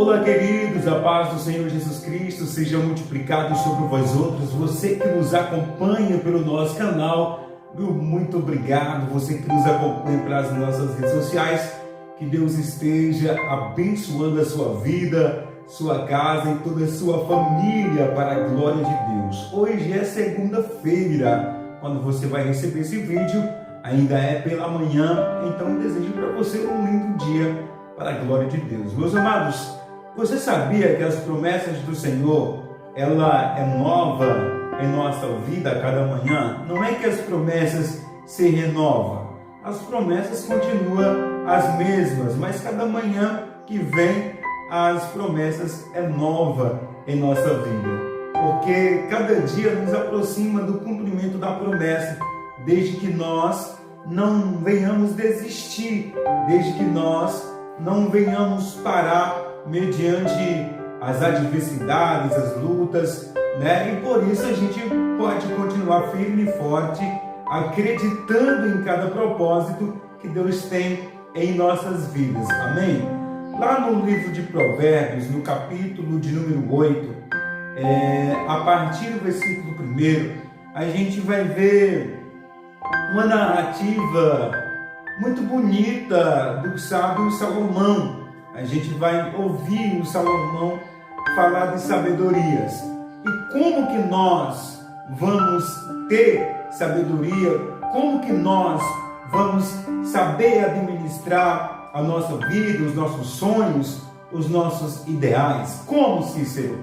Olá, queridos, a paz do Senhor Jesus Cristo seja multiplicado sobre vós outros. Você que nos acompanha pelo nosso canal, meu muito obrigado. Você que nos acompanha pelas nossas redes sociais, que Deus esteja abençoando a sua vida, sua casa e toda a sua família para a glória de Deus. Hoje é segunda-feira, quando você vai receber esse vídeo, ainda é pela manhã, então eu desejo para você um lindo dia para a glória de Deus. Meus amados, você sabia que as promessas do Senhor, ela é nova em nossa vida a cada manhã? Não é que as promessas se renovam, as promessas continuam as mesmas, mas cada manhã que vem as promessas é nova em nossa vida, porque cada dia nos aproxima do cumprimento da promessa, desde que nós não venhamos desistir, desde que nós não venhamos parar mediante as adversidades, as lutas, né? E por isso a gente pode continuar firme e forte, acreditando em cada propósito que Deus tem em nossas vidas. Amém? Lá no livro de Provérbios, no capítulo de número 8, a partir do versículo 1, a gente vai ver uma narrativa muito bonita do sábio Salomão. A gente vai ouvir o Salomão falar de sabedorias. E como que nós vamos ter sabedoria? Como que nós vamos saber administrar a nossa vida, os nossos sonhos, os nossos ideais? Como, Cícero?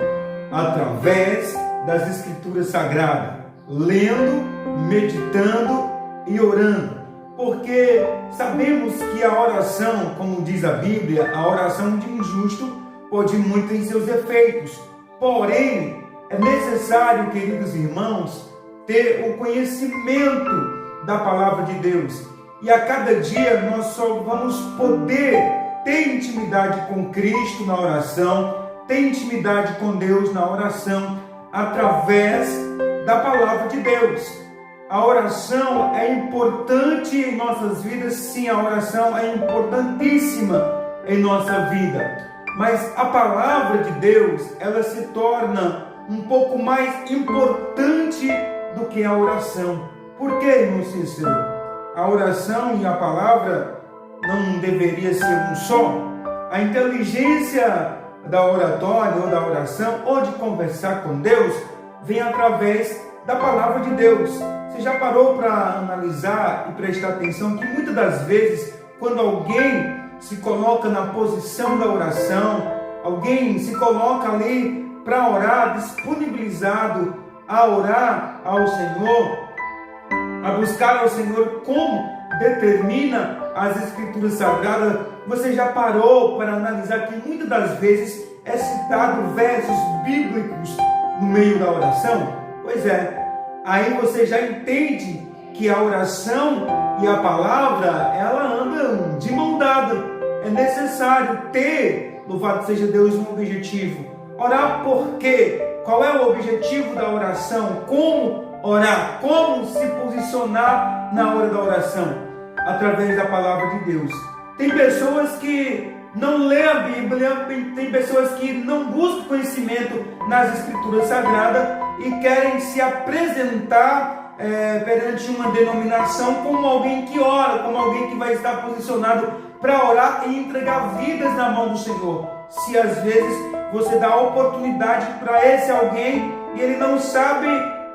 Através das Escrituras Sagradas, lendo, meditando e orando. Porque sabemos que a oração, como diz a Bíblia, a oração de um justo pode muito em seus efeitos. Porém, é necessário, queridos irmãos, ter o conhecimento da palavra de Deus. E a cada dia nós só vamos poder ter intimidade com Cristo na oração, ter intimidade com Deus na oração, através da palavra de Deus. A oração é importante em nossas vidas, sim, a oração é importantíssima em nossa vida. Mas a palavra de Deus, ela se torna um pouco mais importante do que a oração. Por quê, irmão Cícero? A oração e a palavra não deveria ser um só? A inteligência da oratória ou da oração, ou de conversar com Deus, vem através da palavra de Deus. Você já parou para analisar e prestar atenção que muitas das vezes, quando alguém se coloca na posição da oração, alguém se coloca ali para orar, disponibilizado a orar ao Senhor, a buscar ao Senhor como determina as Escrituras Sagradas, você já parou para analisar que muitas das vezes é citado versos bíblicos no meio da oração? Pois é. Aí você já entende que a oração e a palavra, ela andam de mão dada. É necessário ter, louvado seja Deus, um objetivo. Orar por quê? Qual é o objetivo da oração? Como orar? Como se posicionar na hora da oração? Através da palavra de Deus. Tem pessoas que não lêem a Bíblia, tem pessoas que não buscam conhecimento nas Escrituras Sagradas e querem se apresentar perante uma denominação como alguém que ora, como alguém que vai estar posicionado para orar e entregar vidas na mão do Senhor. Se às vezes você dá a oportunidade para esse alguém e ele não sabe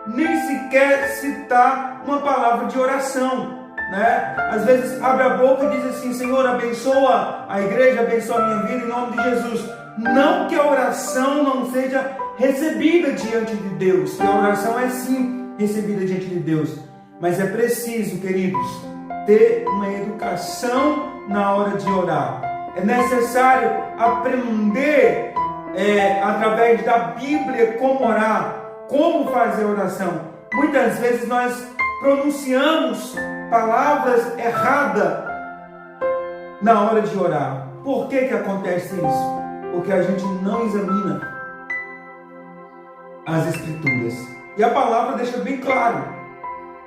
nem sequer citar uma palavra de oração, né? Às vezes abre a boca e diz assim: Senhor, abençoa a igreja, abençoa a minha vida em nome de Jesus. Não que a oração não seja recebida diante de Deus, que a oração é sim recebida diante de Deus, mas é preciso, queridos, ter uma educação na hora de orar. É necessário aprender através da Bíblia como orar, como fazer oração. Muitas vezes nós pronunciamos palavras erradas na hora de orar. Por que acontece isso? Porque a gente não examina as Escrituras. E a palavra deixa bem claro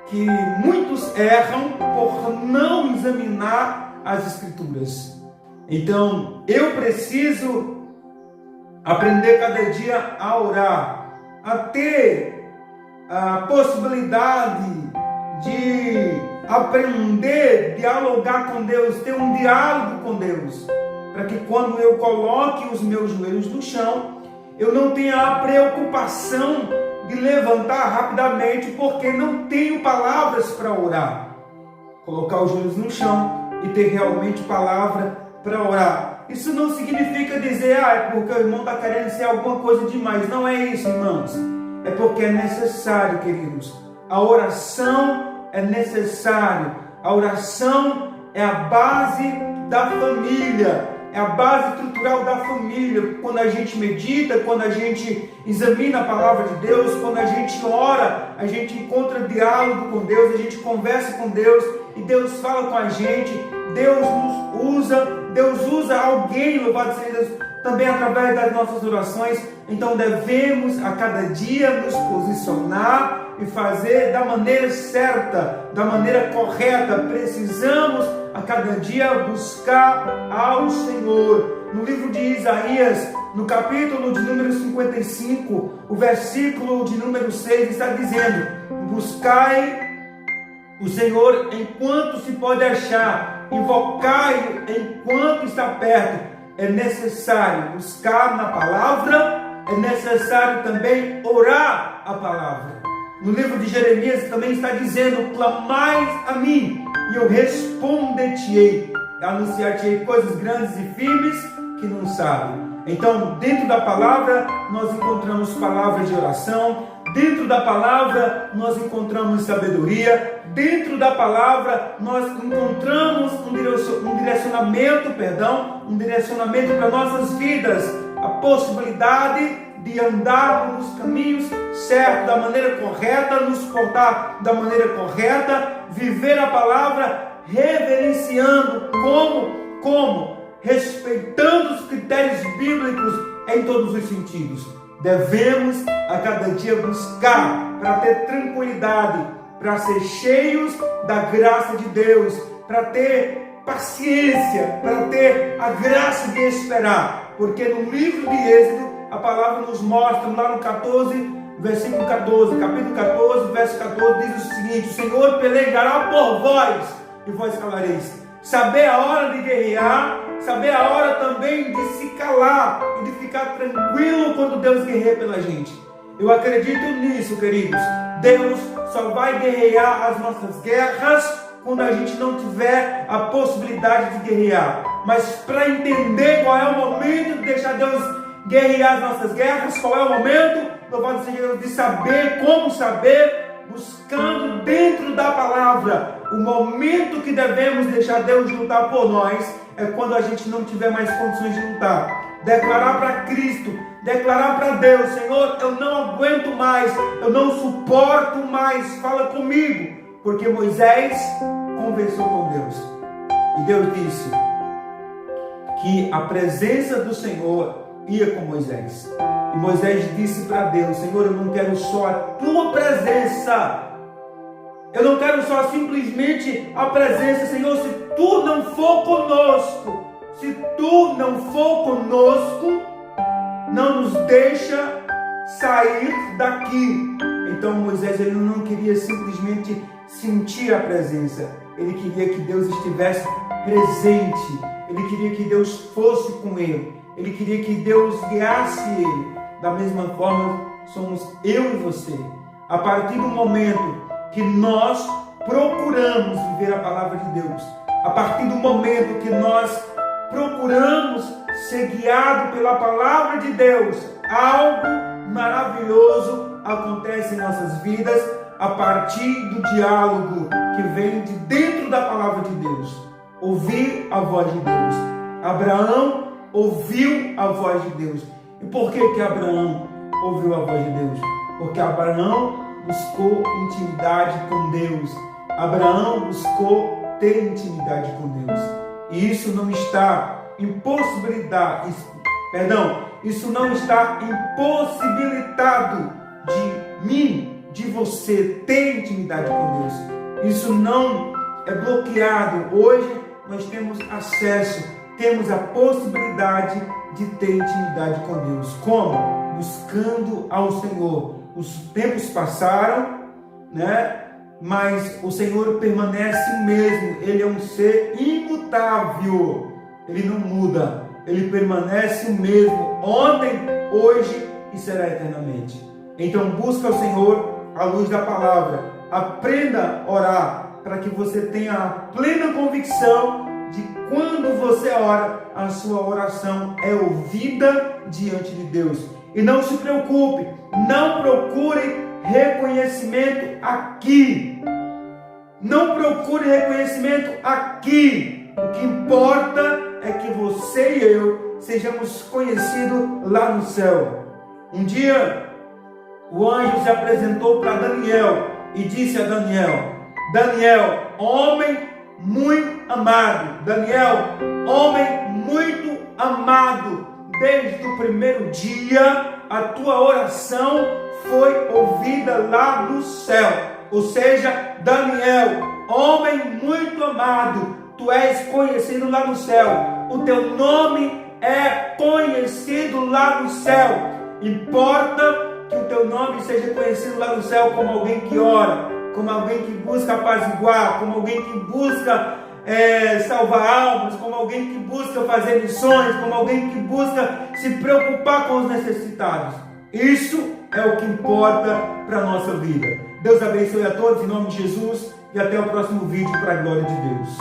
que muitos erram por não examinar as Escrituras. Então, eu preciso aprender cada dia a orar, a ter a possibilidade de aprender, dialogar com Deus, ter um diálogo com Deus, para que quando eu coloque os meus joelhos no chão, eu não tenha a preocupação de levantar rapidamente, porque não tenho palavras para orar. Colocar os joelhos no chão e ter realmente palavra para orar. Isso não significa dizer, é porque o irmão está querendo ser alguma coisa demais. Não é isso, irmãos. É porque é necessário, queridos. A oração é necessário. A oração é a base da família. É a base estrutural da família. Quando a gente medita, quando a gente examina a palavra de Deus, quando a gente ora, a gente encontra diálogo com Deus, a gente conversa com Deus e Deus fala com a gente. Deus nos usa alguém, louvado seja Deus, também através das nossas orações. Então devemos a cada dia nos posicionar e fazer da maneira certa, da maneira correta. Precisamos a cada dia buscar ao Senhor. No livro de Isaías, no capítulo de número 55, o versículo de número 6 está dizendo: buscai o Senhor enquanto se pode achar, invocai enquanto está perto. É necessário buscar na palavra, é necessário também orar a palavra. No livro de Jeremias também está dizendo: clamai a mim e eu responder-te-ei, anunciar-te-ei coisas grandes e firmes que não sabem. Então, dentro da palavra nós encontramos palavras de oração, dentro da palavra nós encontramos sabedoria, dentro da palavra nós encontramos um direcionamento para nossas vidas, a possibilidade de andarmos nos caminhos certos, da maneira correta, nos portar da maneira correta, viver a palavra reverenciando, como? Respeitando os critérios bíblicos em todos os sentidos. Devemos a cada dia buscar para ter tranquilidade, para ser cheios da graça de Deus, para ter paciência, para ter a graça de esperar, porque no livro de Êxodo a palavra nos mostra lá no 14, versículo 14, capítulo 14, verso 14, diz o seguinte: o Senhor pelejará por vós e vós calareis. Saber a hora de guerrear, saber a hora também de se calar e de ficar tranquilo quando Deus guerreia pela gente. Eu acredito nisso, queridos. Deus só vai guerrear as nossas guerras quando a gente não tiver a possibilidade de guerrear. Mas para entender qual é o momento de deixar Deus guerrear as nossas guerras, qual é o momento, louvado seja Deus, de saber, como saber, buscando dentro da palavra. O momento que devemos deixar Deus lutar por nós é quando a gente não tiver mais condições de lutar. Declarar para Cristo, declarar para Deus: Senhor, eu não aguento mais, eu não suporto mais, fala comigo. Porque Moisés conversou com Deus e Deus disse que a presença do Senhor ia com Moisés. E Moisés disse para Deus: Senhor, eu não quero só a tua presença, eu não quero só simplesmente a presença. Senhor, se tu não for conosco, não nos deixa sair daqui. Então Moisés, ele não queria simplesmente sentir a presença, ele queria que Deus estivesse presente, ele queria que Deus fosse com ele, ele queria que Deus guiasse ele. Da mesma forma somos eu e você. A partir do momento que nós procuramos viver a palavra de Deus, a partir do momento que nós procuramos ser guiados pela palavra de Deus, algo maravilhoso acontece em nossas vidas a partir do diálogo que vem de dentro da palavra de Deus. Ouvir a voz de Deus. Abraão ouviu a voz de Deus. E por que Abraão ouviu a voz de Deus? Porque Abraão buscou intimidade com Deus. Abraão buscou ter intimidade com Deus. E isso não está isso não está impossibilitado de mim, de você ter intimidade com Deus. Isso não é bloqueado. Hoje nós temos acesso temos a possibilidade de ter intimidade com Deus. Como? Buscando ao Senhor. Os tempos passaram, né? Mas o Senhor permanece o mesmo. Ele é um ser imutável. Ele não muda. Ele permanece o mesmo. Ontem, hoje e será eternamente. Então busca o Senhor à luz da palavra. Aprenda a orar para que você tenha a plena convicção de quando você ora, a sua oração é ouvida diante de Deus. E não se preocupe, não procure reconhecimento aqui. Não procure reconhecimento aqui. O que importa é que você e eu sejamos conhecidos lá no céu. Um dia, o anjo se apresentou para Daniel e disse a Daniel: Daniel, homem muito amado. Daniel, homem muito amado. Desde o primeiro dia, a tua oração foi ouvida lá no céu. Ou seja, Daniel, homem muito amado, tu és conhecido lá no céu. O teu nome é conhecido lá no céu. Importa que o teu nome seja conhecido lá no céu como alguém que ora, como alguém que busca apaziguar, como alguém que busca salvar almas, como alguém que busca fazer missões, como alguém que busca se preocupar com os necessitados. Isso é o que importa para a nossa vida. Deus abençoe a todos em nome de Jesus e até o próximo vídeo para a glória de Deus.